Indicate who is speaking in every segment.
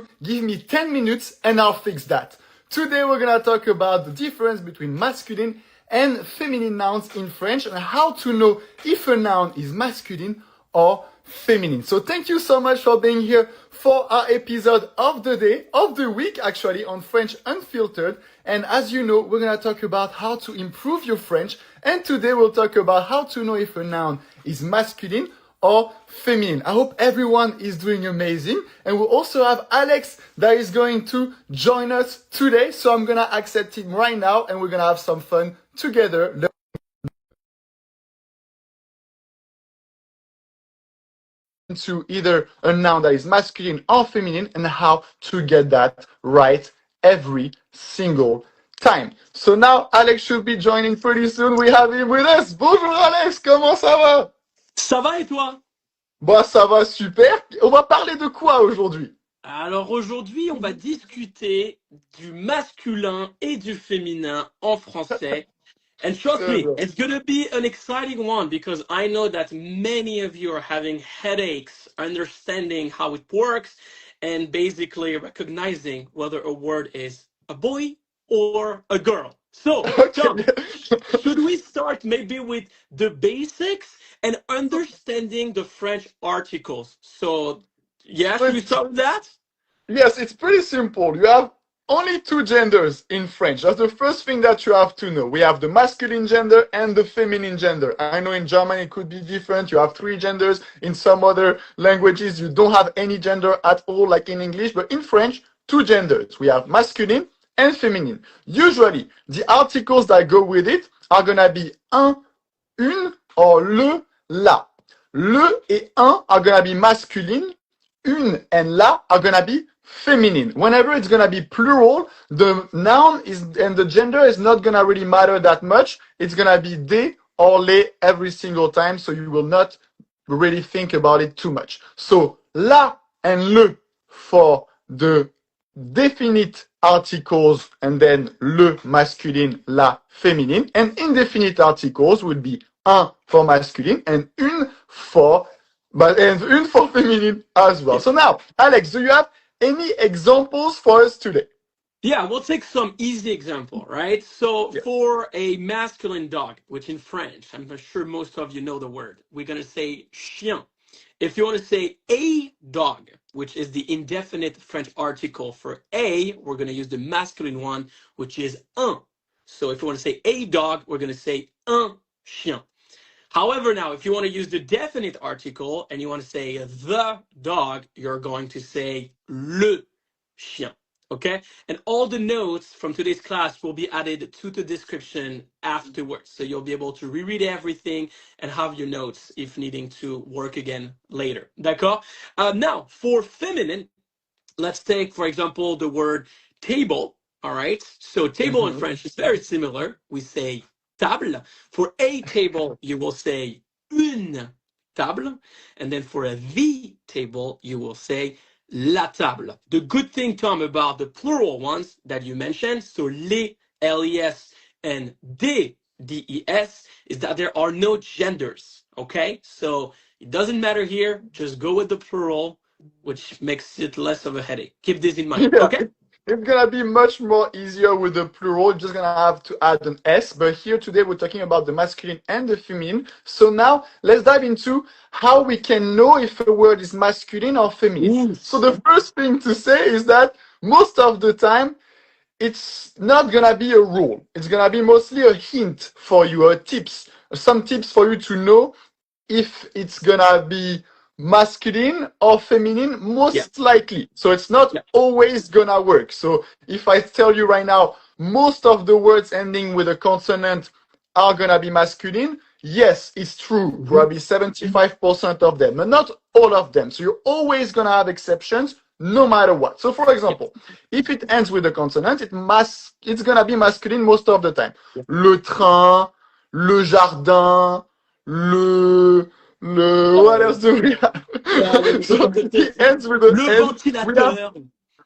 Speaker 1: to give me 10 minutes and I'll fix that. Today we're gonna talk about the difference between masculine and feminine nouns in French and how to know if a noun is masculine or feminine. So thank you so much for being here for our episode of the day, of the week actually, on French Unfiltered. And as you know, we're gonna talk about how to improve your French. And today we'll talk about how to know if a noun is masculine or feminine. I hope everyone is doing amazing. And we'll also have Alex that is going to join us today. So I'm gonna accept him right now and we're gonna have some fun together. To either a noun that is masculine or feminine and how to get that right every single time. So now Alex should be joining pretty soon. We have him with us. Bonjour Alex, comment ça va?
Speaker 2: Ça va et toi?
Speaker 1: Bah ça va super. On va parler de quoi aujourd'hui?
Speaker 2: Alors aujourd'hui, on va discuter du masculin et du féminin en français. And trust me, it's going to be an exciting one because I know that many of you are having headaches understanding how it works and basically recognizing whether a word is a boy or a girl. So, Tom, should we start maybe with the basics and understanding the French articles? So, yeah, should we start with that?
Speaker 1: Yes, it's pretty simple. You have only two genders in French. That's the first thing that you have to know. We have the masculine gender and the feminine gender. I know in German it could be different. You have three genders. In some other languages, you don't have any gender at all, like in English. But in French, two genders. We have masculine and feminine. Usually, the articles that go with it are going to be un, une, or le, la. Le et un are going to be masculine. Une and la are going to be feminine. Whenever it's going to be plural, the noun is and the gender is not going to really matter that much. It's going to be des or les every single time, so you will not really think about it too much. So la and le for the definite articles, and then le masculine, la féminine, and indefinite articles will be un for masculine and une for feminine as well. So now, Alex, do you have any examples for us today?
Speaker 2: Yeah, we'll take some easy example, right? So for a masculine dog, which in French, I'm not sure most of you know the word, we're going to say chien. If you want to say a dog, which is the indefinite French article for a, we're going to use the masculine one, which is un. So if you want to say a dog, we're going to say un chien. However, now, if you want to use the definite article and you want to say the dog, you're going to say le chien. Okay? And all the notes from today's class will be added to the description afterwards. So you'll be able to reread everything and have your notes if needing to work again later. D'accord? Now, for feminine, let's take, for example, the word table. All right? So table in French is very similar. We say table. For a table, you will say une table. And then for a the table, you will say la table. The good thing, Tom, about the plural ones that you mentioned, so les, les, and des, des, is that there are no genders. Okay? So it doesn't matter here. Just go with the plural, which makes it less of a headache. Keep this in mind. Okay?
Speaker 1: It's gonna be much more easier with the plural. You're just gonna have to add an S. But here today we're talking about the masculine and the feminine. So now let's dive into how we can know if a word is masculine or feminine. So the first thing to say is that most of the time it's not gonna be a rule. It's gonna be mostly a hint for you, or tips, some tips for you to know if it's gonna be masculine or feminine, most likely. So it's not always gonna work. So if I tell you right now, most of the words ending with a consonant are gonna be masculine, yes, it's true. Probably 75% of them, but not all of them. So you're always gonna have exceptions no matter what. So for example, if it ends with a consonant, it's gonna be masculine most of the time. Le train, le jardin, what else do we have? So it ends with the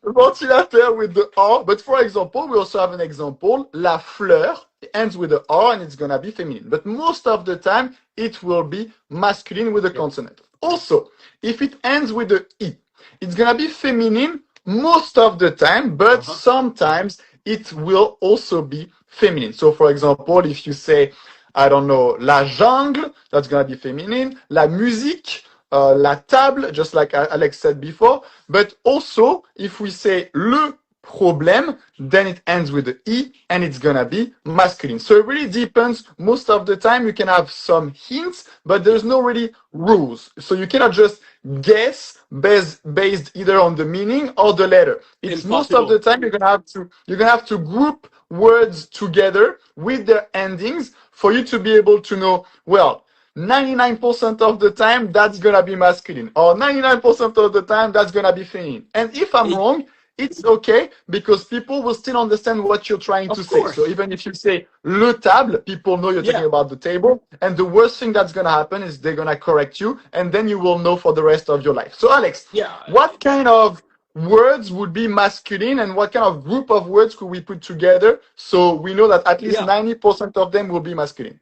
Speaker 1: ventilateur with the R. But for example, we also have an example, la fleur. It ends with the R and it's gonna be feminine. But most of the time, it will be masculine with a consonant. Also, if it ends with the I, it's gonna be feminine most of the time, but
Speaker 2: Uh-huh.
Speaker 1: sometimes it will also be feminine. So, for example, if you say, I don't know, la jungle, that's going to be feminine. La musique, la table, just like Alex said before. But also, if we say le problème, then it ends with the E and it's gonna be masculine. So it really depends. Most of the time you can have some hints, but
Speaker 2: Yeah.
Speaker 1: there's no really rules. So you cannot just guess based either on the meaning or the letter. It's most of the
Speaker 2: Impossible.
Speaker 1: time you're gonna have to group words together with their endings for you to be able to know, well, 99% of the time that's gonna be masculine, or 99% of the time that's gonna be feminine. And if I'm
Speaker 2: It,
Speaker 1: wrong, it's okay because people will still understand what you're trying to
Speaker 2: of
Speaker 1: say. So
Speaker 2: course.
Speaker 1: even if you say le table, people know you're talking
Speaker 2: Yeah.
Speaker 1: about the table. And the worst thing that's gonna happen is they're gonna correct you, and then you will know for the rest of your life. So Alex,
Speaker 2: Yeah.
Speaker 1: what kind of words would be masculine and what kind of group of words could we put together so we know that at least
Speaker 2: Yeah.
Speaker 1: 90% of them will be masculine?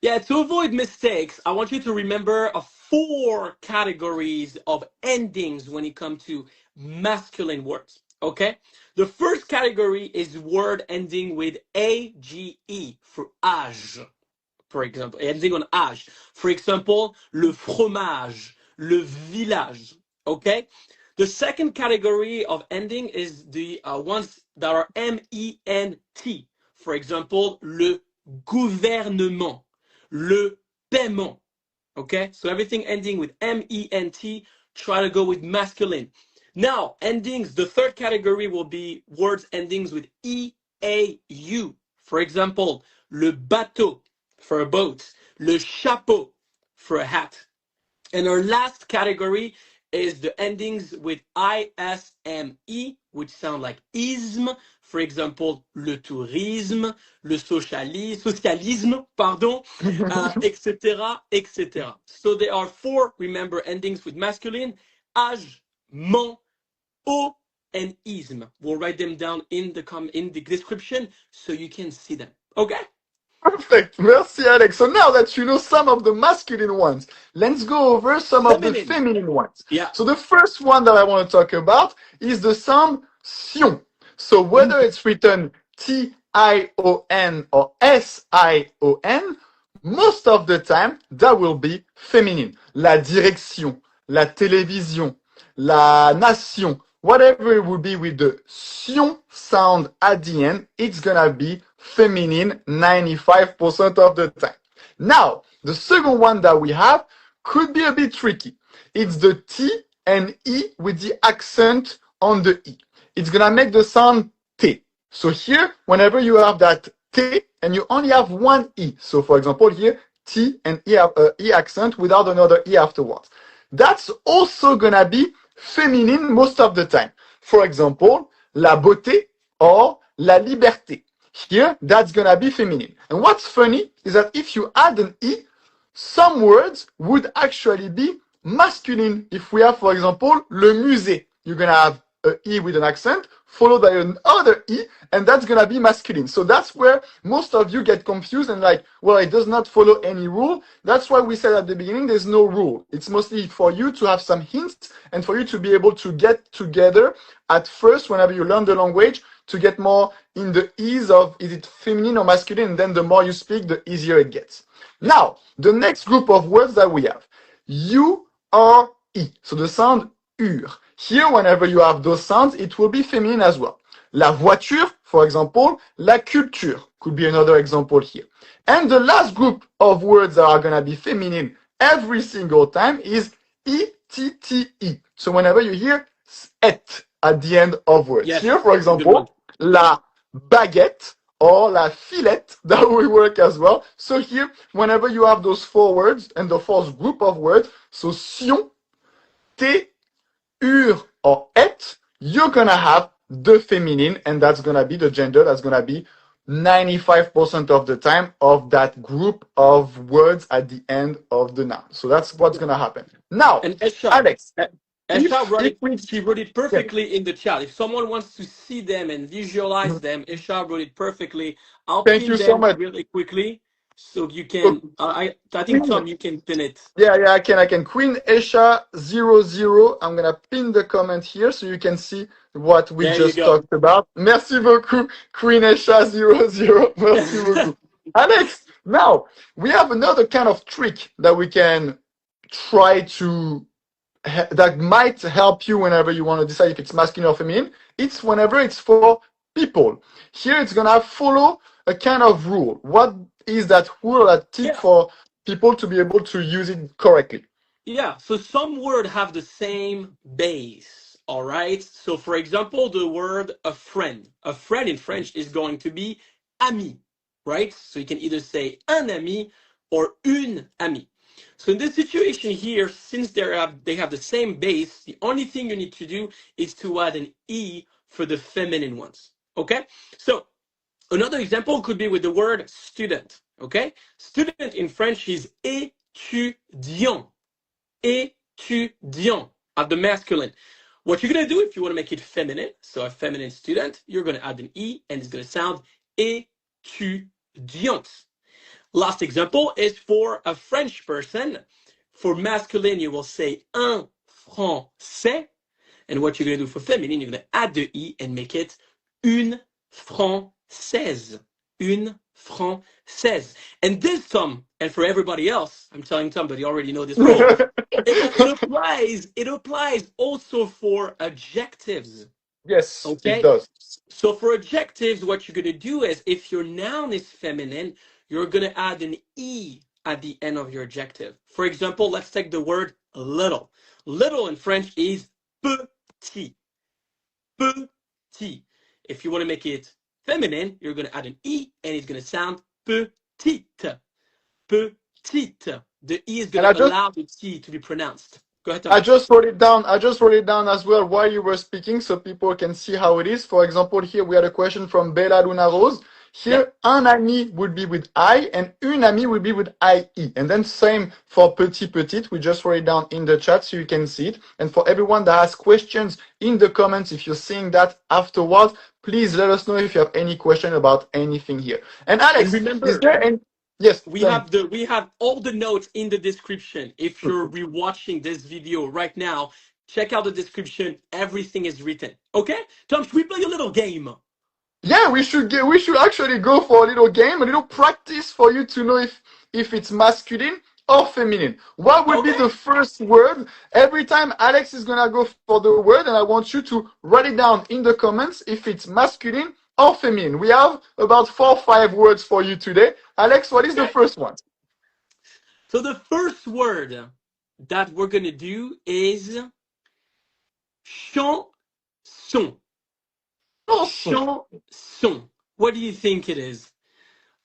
Speaker 2: Yeah, to avoid mistakes, I want you to remember four categories of endings when it comes to masculine words. Okay? The first category is word ending with age for age, for example, ending on age. For example, le fromage, le village. Okay? The second category of ending is the ones that are ment. For example, le gouvernement, le paiement. Okay, so everything ending with ment, try to go with masculine. Now, endings, the third category will be words endings with eau. For example, le bateau for a boat, le chapeau for a hat. And our last category is the endings with isme, which sound like isme. For example, le tourisme, le socialisme, pardon, etc., etc. So there are four, remember, endings with masculine: age, ment, o, and isme. We'll write them down in the description so you can see them. Okay?
Speaker 1: Perfect. Merci, Alex. So now that you know some of the masculine ones, let's go over some of the
Speaker 2: Feminine.
Speaker 1: feminine ones.
Speaker 2: Yeah.
Speaker 1: So the first one that I want to talk about is the sound sion. So whether it's written tion or sion, most of the time that will be feminine. La direction, la télévision, la nation, whatever it would be with the sion sound at the end, it's gonna be feminine 95% of the time. Now, the second one that we have could be a bit tricky. It's the T and E with the accent on the E. It's gonna make the sound T. So here, whenever you have that T and you only have one E. So for example, here, T and E accent without another E afterwards. That's also gonna be feminine most of the time. For example, la beauté or la liberté. Here, that's gonna be feminine. And what's funny is that if you add an E, some words would actually be masculine. If we have, for example, le musée, you're gonna have a E with an accent followed by another E, and that's gonna be masculine. So that's where most of you get confused and like, well, it does not follow any rule. That's why we said at the beginning there's no rule. It's mostly for you to have some hints and for you to be able to get together at first whenever you learn the language to get more in the ease of is it feminine or masculine, and then the more you speak, the easier it gets. Now, the next group of words that we have, U-R-E. So the sound UR. Here, whenever you have those sounds, it will be feminine as well. La voiture, for example, la culture could be another example here. And the last group of words that are going to be feminine every single time is E-T-T-E. So whenever you hear ette at the end of words. Here,
Speaker 2: Yes,
Speaker 1: for
Speaker 2: it's a good one.
Speaker 1: example, la baguette or la fillette, that will work as well. So here, whenever you have those four words and the fourth group of words, so sion, te, ur, or ette, you're gonna have the feminine, and that's gonna be the gender, that's gonna be 95% of the time of that group of words at the end of the noun. So that's what's gonna happen. Now,
Speaker 2: And Esha,
Speaker 1: Alex,
Speaker 2: Esha wrote it,
Speaker 1: we
Speaker 2: she wrote it
Speaker 1: yeah.
Speaker 2: perfectly in the chat. If someone wants to see them and visualize them, Esha wrote it perfectly. I'll
Speaker 1: Thank
Speaker 2: pin
Speaker 1: you so
Speaker 2: them
Speaker 1: much.
Speaker 2: really quickly. So you
Speaker 1: So
Speaker 2: can, I think
Speaker 1: queen,
Speaker 2: Tom, you can pin it.
Speaker 1: yeah, I can. Queen Esha 00. I'm gonna pin the comment here so you can see what we
Speaker 2: There you
Speaker 1: just
Speaker 2: go.
Speaker 1: talked about. Merci beaucoup, Queen Esha 00. Merci beaucoup. Alex, now we have another kind of trick that we can try to that might help you whenever you want to decide if it's masculine or feminine. It's whenever it's for people. Here it's gonna follow a kind of rule. What is that rule, that tip
Speaker 2: Yeah.
Speaker 1: for people to be able to use it correctly?
Speaker 2: Yeah, so some words have the same base, all right? So for example, the word a friend. A friend in French is going to be ami, right? So you can either say un ami or une amie. So in this situation here, since they have the same base, the only thing you need to do is to add an e for the feminine ones. Okay? So another example could be with the word student. Okay? Student in French is étudiant. Étudiant at the masculine. What you're going to do if you want to make it feminine, so a feminine student, you're going to add an E and it's going to sound étudiante. Last example is for a French person. For masculine, you will say un français. And what you're going to do for feminine, you're going to add the E and make it une française. Une française. And this, Tom, and for everybody else, I'm telling Tom, but you already know this rule. It applies also for adjectives.
Speaker 1: Yes, it
Speaker 2: Okay?
Speaker 1: does.
Speaker 2: So for adjectives, what you're going to do is if your noun is feminine, you're going to add an E at the end of your adjective. For example, let's take the word little. Little in French is petit. Petit. If you want to make it feminine, you're going to add an E and it's going to sound petite. Petite. The E is going
Speaker 1: And
Speaker 2: to allow the T to be pronounced. Go ahead, Tom.
Speaker 1: I just wrote it down. I just wrote it down as well while you were speaking, so people can see how it is. For example, here we had a question from Bella Luna Rose.
Speaker 2: Yeah.
Speaker 1: Here, un ami would be with I, and une amie would be with IE. And then same for petit petite. We just wrote it down in the chat so you can see it. And for everyone that has questions in the comments, if you're seeing that afterwards, please let us know if you have any question about anything here. And
Speaker 2: And
Speaker 1: Alex, is
Speaker 2: remember,
Speaker 1: there any? Yes,
Speaker 2: we
Speaker 1: tell me.
Speaker 2: have all the notes in the description. If you're rewatching this video right now, check out the description. Everything is written. Okay? Tom, should we play a little game?
Speaker 1: Yeah, we should actually go for a little game, a little practice for you to know if it's masculine or feminine. What would be
Speaker 2: Okay.
Speaker 1: the first word? Every time Alex is gonna go for the word, and I want you to write it down in the comments if it's masculine or feminine. We have about 4 or 5 words for you today. Alex, what is the
Speaker 2: Okay.
Speaker 1: first one?
Speaker 2: So the first word that we're gonna do is chanson.
Speaker 1: Chanson.
Speaker 2: Chanson. What do you think it is?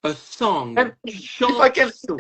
Speaker 2: A song.
Speaker 1: And if I can
Speaker 2: Chanson.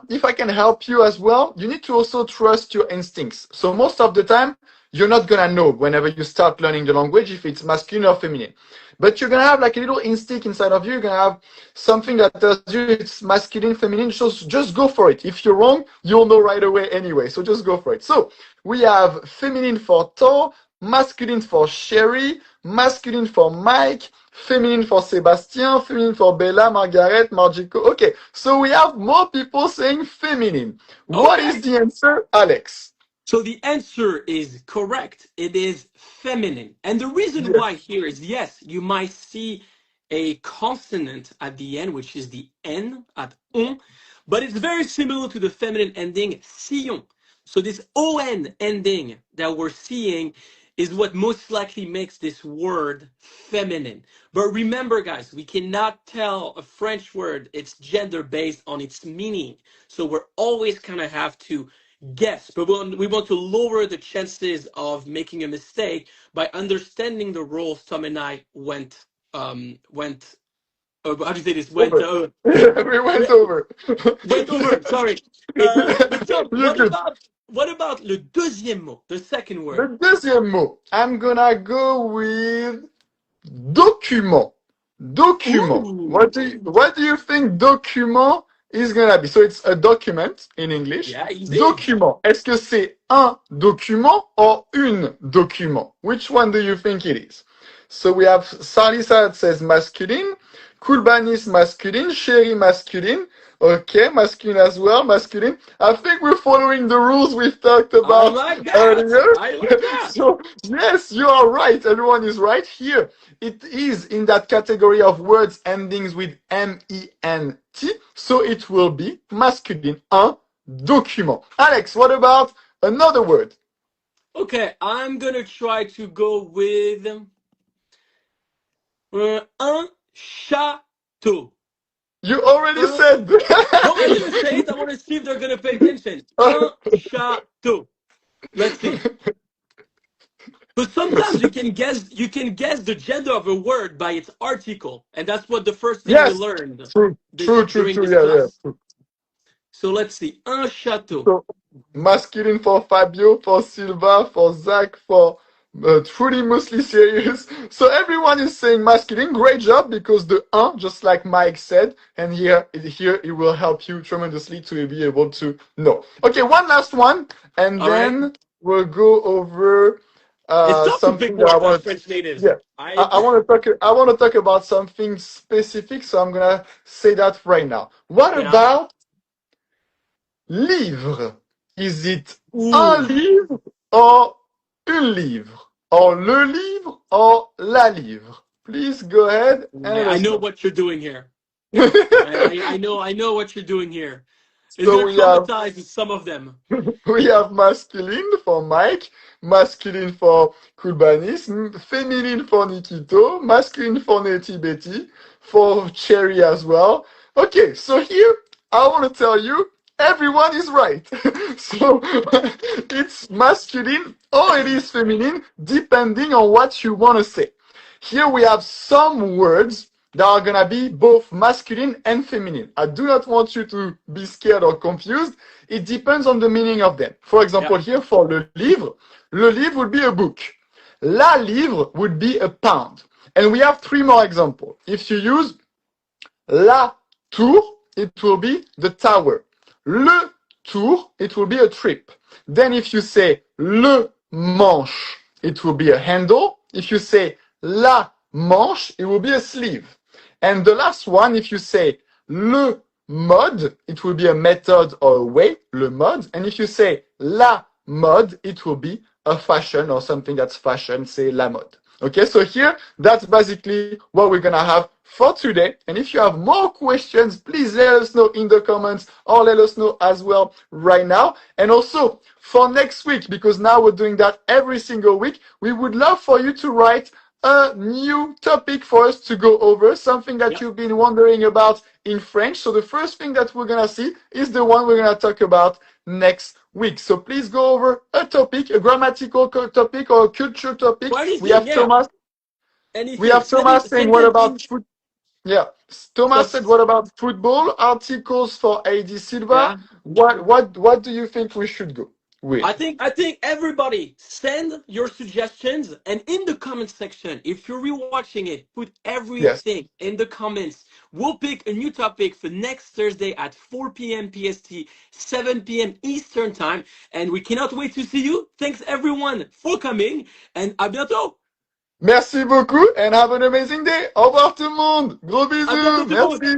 Speaker 1: if I can help you as well, you need to also trust your instincts. So most of the time, you're not gonna know whenever you start learning the language if it's masculine or feminine. But you're gonna have like a little instinct inside of you. You're gonna have something that tells you it's masculine, feminine. So just go for it. If you're wrong, you'll know right away anyway. So just go for it. So we have feminine for Thor, masculine for Sherry, masculine for Mike, feminine for Sebastian, feminine for Bella, Margaret, Margico. Okay, so we have more people saying feminine. What
Speaker 2: Okay.
Speaker 1: is the answer, Alex?
Speaker 2: So the answer is correct. It is feminine. And the reason
Speaker 1: Yes.
Speaker 2: why here is yes, you might see a consonant at the end, which is the N at on, but it's very similar to the feminine ending sion. So this on ending that we're seeing is what most likely makes this word feminine. But remember, guys, we cannot tell a French word its gender based on its meaning. So we're always kind of have to guess, but we want to lower the chances of making a mistake by understanding the rules. Tom and I went how do you say this?
Speaker 1: Over. We went over.
Speaker 2: Went over. Sorry, but Tom,
Speaker 1: You're good.
Speaker 2: what about le deuxième mot, the second word?
Speaker 1: Le deuxième mot, I'm gonna go with document. Document.
Speaker 2: Ooh,
Speaker 1: What do you think document is gonna be? So it's a document in English.
Speaker 2: yeah, easy.
Speaker 1: Document. Est-ce que c'est un document or une document? Which one do you think it is? So we have Salisa that says masculine. Coolbanis masculine, chérie masculine. Okay, masculine as well, masculine. I think we're following the rules we've talked
Speaker 2: I
Speaker 1: about
Speaker 2: like that.
Speaker 1: earlier.
Speaker 2: I like that.
Speaker 1: So, yes, you are right. Everyone is right here. It is in that category of words endings with ment, so it will be masculine. Un document. Alex, what about another word?
Speaker 2: Okay, I'm gonna try to go with un château.
Speaker 1: You already
Speaker 2: Un...
Speaker 1: said.
Speaker 2: No, I'm gonna say it. I want to see if they're gonna pay attention. Un château. Let's see. But sometimes you can guess the gender of a word by its article, and that's what the first thing we
Speaker 1: Yes,
Speaker 2: learned
Speaker 1: true, true, true,
Speaker 2: during
Speaker 1: true.
Speaker 2: this
Speaker 1: Yeah, yeah.
Speaker 2: class. So let's see. Un château.
Speaker 1: So masculine for Fabio, for Silva, for Zach, for truly mostly serious. So everyone is saying masculine. Great job because the un, just like Mike said, and here it will help you tremendously to be able to know. Okay, one last one, and
Speaker 2: All right.
Speaker 1: then we'll go over
Speaker 2: It's tough to pick
Speaker 1: something that I
Speaker 2: words as
Speaker 1: want to.
Speaker 2: French natives.
Speaker 1: Yeah, I want to talk. I want to talk about something specific. So I'm gonna say that right now. What
Speaker 2: Yeah.
Speaker 1: about livre? Is it un
Speaker 2: Ooh.
Speaker 1: livre or une livre? Or le livre or la livre? Please go ahead and let
Speaker 2: I
Speaker 1: us
Speaker 2: know
Speaker 1: know.
Speaker 2: what you're doing here. I know what you're doing here. It's
Speaker 1: So
Speaker 2: gonna traumatize some of them.
Speaker 1: we have masculine for Mike, masculine for Kulbanis, feminine for Nikito, masculine for Neti Betty, for Cherry as well. Okay, so here I want to tell you everyone is right. So it's masculine or it is feminine depending on what you want to say. Here we have some words that are gonna be both masculine and feminine. I do not want you to be scared or confused. It depends on the meaning of them. For
Speaker 2: Yeah.
Speaker 1: example, here for le livre would be a book. La livre would be a pound. And we have three more examples. If you use la tour, it will be the tower. Le tour, it will be a trip. Then if you say le manche, it will be a handle. If you say la manche, it will be a sleeve. And the last one, if you say le mode, it will be a method or a way, le mode. And if you say la mode, it will be a fashion or something that's fashion, say la mode. Okay, so here, that's basically what we're gonna have for today. And if you have more questions, please let us know in the comments or let us know as well right now. And also for next week, because now we're doing that every single week, we would love for you to write a new topic for us to go over, something that
Speaker 2: Yeah.
Speaker 1: you've been wondering about in French. So the first thing that we're gonna see is the one we're gonna talk about next week. So please go over a topic, a grammatical topic or a culture topic.
Speaker 2: Or
Speaker 1: We
Speaker 2: anything,
Speaker 1: have
Speaker 2: yeah.
Speaker 1: Thomas. We
Speaker 2: Anything.
Speaker 1: have Thomas saying,
Speaker 2: Send
Speaker 1: what
Speaker 2: them in
Speaker 1: about food? Yeah. Thomas said,
Speaker 2: subs
Speaker 1: what about football? Articles for AD Silva.
Speaker 2: yeah.
Speaker 1: What do you think we should go
Speaker 2: I
Speaker 1: with?
Speaker 2: think I think everybody send your suggestions, and in the comment section, if you're rewatching it, put
Speaker 1: Yes.
Speaker 2: everything in the comments. We'll pick a new topic for next Thursday at 4 p.m. PST, 7 p.m. Eastern time, and we cannot wait to see you. Thanks everyone for coming, and à bientôt.
Speaker 1: Merci beaucoup and have an amazing day. Au revoir tout le monde. Gros
Speaker 2: À bientôt
Speaker 1: bisous.
Speaker 2: tout le monde.
Speaker 1: Merci.